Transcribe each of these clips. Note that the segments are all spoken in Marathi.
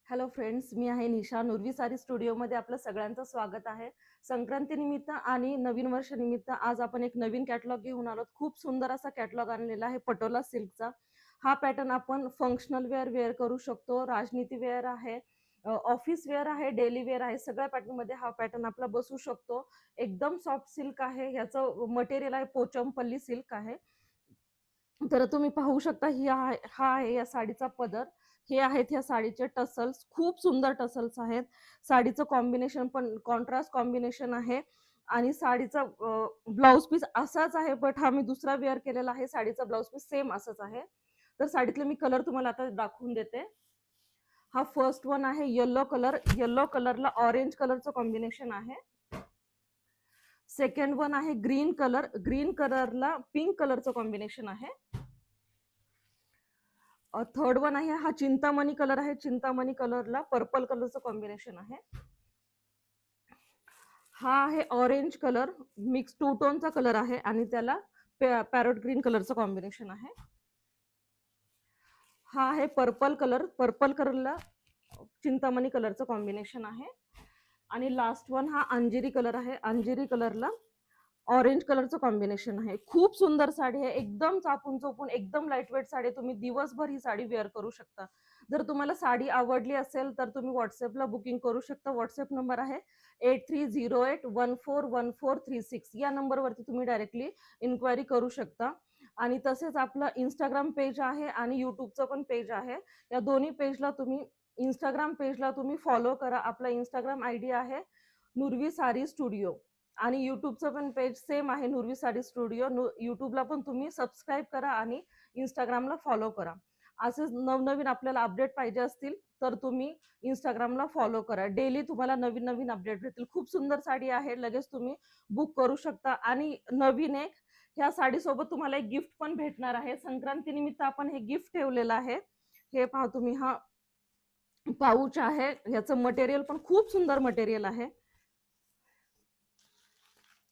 हॅलो फ्रेंड्स, मी आहे निशा. नुरवी सारी स्टुडिओमध्ये आपलं सगळ्यांचं स्वागत आहे. संक्रांतीनिमित्त आणि नवीन वर्षानिमित्त आज आपण एक नवीन कॅटलॉग घेऊन आलो. खूप सुंदर असा कॅटलॉग आणलेला आहे पटोला सिल्कचा. हा पॅटर्न आपण फंक्शनल वेअर करू शकतो. राजनीती वेअर आहे, ऑफिस वेअर आहे, डेली वेअर आहे. सगळ्या पॅटर्नमध्ये हा पॅटर्न आपला बसू शकतो. एकदम सॉफ्ट सिल्क आहे. ह्याचं मटेरियल आहे पोचमपल्ली सिल्क आहे. तर तुम्ही पाहू शकता हा आहे या साडीचा पदर. हे आहेत या साडीचे टसल्स. खूप सुंदर टसल्स आहेत. साडीचं कॉम्बिनेशन पण कॉन्ट्रास्ट कॉम्बिनेशन आहे आणि साडीचा ब्लाउज पीस असाच आहे, बट हा मी दुसरा वेअर केलेला आहे. साडीचा ब्लाउज पीस सेम असाच आहे. तर साडीतले मी कलर तुम्हाला आता दाखवून देते. हा फर्स्ट वन आहे येलो कलर. येलो कलरला ऑरेंज कलरचं कॉम्बिनेशन आहे. सेकंड वन आहे ग्रीन कलर. ग्रीन कलरला पिंक कलरचं कॉम्बिनेशन आहे. थर्ड वन आहे हा चिंतामणी कलर आहे. चिंतामणी कलरला पर्पल कलरचं कॉम्बिनेशन आहे. हा आहे ऑरेंज कलर. मिक्स टू टोनचा कलर आहे आणि त्याला पॅरोट ग्रीन कलरचं कॉम्बिनेशन आहे. हा आहे पर्पल कलर. पर्पल कलरला चिंतामणी कलरचं कॉम्बिनेशन आहे. आणि लास्ट वन हा अंजिरी कलर आहे. अंजिरी कलरला ऑरेंज कलरचं कॉम्बिनेशन आहे. खूप सुंदर साडी आहे. एकदम चापून चोपून एकदम लाईटवेट साडी. तुम्ही दिवसभर ही साडी वेअर करू शकता. जर तुम्हाला साडी आवडली असेल तर तुम्ही व्हॉट्सअपला बुकिंग करू शकता. व्हॉट्सअप नंबर आहे 8308141436. या नंबरवरती तुम्ही डायरेक्टली इन्क्वायरी करू शकता. आणि तसेच आपलं इंस्टाग्राम पेज आहे आणि युट्यूबचं पण पेज आहे. या दोन्ही पेजला तुम्ही इंस्टाग्राम पेजला तुम्ही फॉलो करा. आपला इंस्टाग्राम आयडी आहे नुरवी सारी स्टुडिओ आणि युट्यूबचं पण पेज सेम आहे नुरवी साडी स्टुडिओ. युट्यूबला पण तुम्ही सबस्क्राईब करा आणि इंस्टाग्रामला फॉलो करा. असेच नवनवीन आपल्याला अपडेट पाहिजे असतील तर तुम्ही इंस्टाग्रामला फॉलो करा. डेली तुम्हाला नवीन नवीन अपडेट भेटतील. खूप सुंदर साडी आहे. लगेच तुम्ही बुक करू शकता. आणि नवीन एक ह्या साडीसोबत तुम्हाला एक गिफ्ट पण भेटणार आहे. संक्रांतीनिमित्त आपण हे गिफ्ट ठेवलेलं आहे. हे पहा तुम्ही, हा पाऊच आहे. ह्याचं मटेरियल पण खूप सुंदर मटेरियल आहे.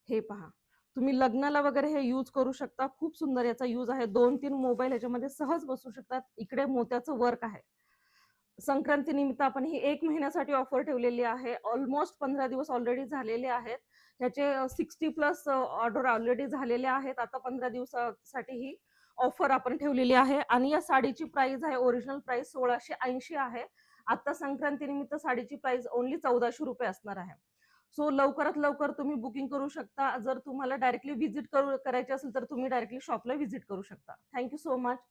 हे पहा, तुम्ही लग्नाला वगैरे हे यूज करू शकता. खूप सुंदर याचा यूज आहे. 2-3 मोबाईल ह्याच्यामध्ये सहज बसू शकतात. इकडे मोत्याचं वर्क आहे. संक्रांती निमित्त आपण ही 1 महिन्यासाठी ऑफर ठेवलेली आहे. ऑलमोस्ट 15 दिवस ऑलरेडी झालेले आहेत. ह्याचे 60+ ऑर्डर ऑलरेडी झालेले आहेत. आता 15 दिवसासाठी ही ऑफर आपण ठेवलेली आहे. आणि या साडीची प्राइस आहे, ओरिजिनल प्राइस 1680 आहे. आता संक्रांती निमित्त साडीची प्राइस ओन्ली 1400 रुपये असणार आहे. सो लवकरात लवकर तुम्ही बुकिंग करू शकता. जर तुम्हाला डायरेक्टली व्हिजिट करायची असेल तर तुम्ही डायरेक्टली शॉपला व्हिजिट करू शकता. Thank you so much.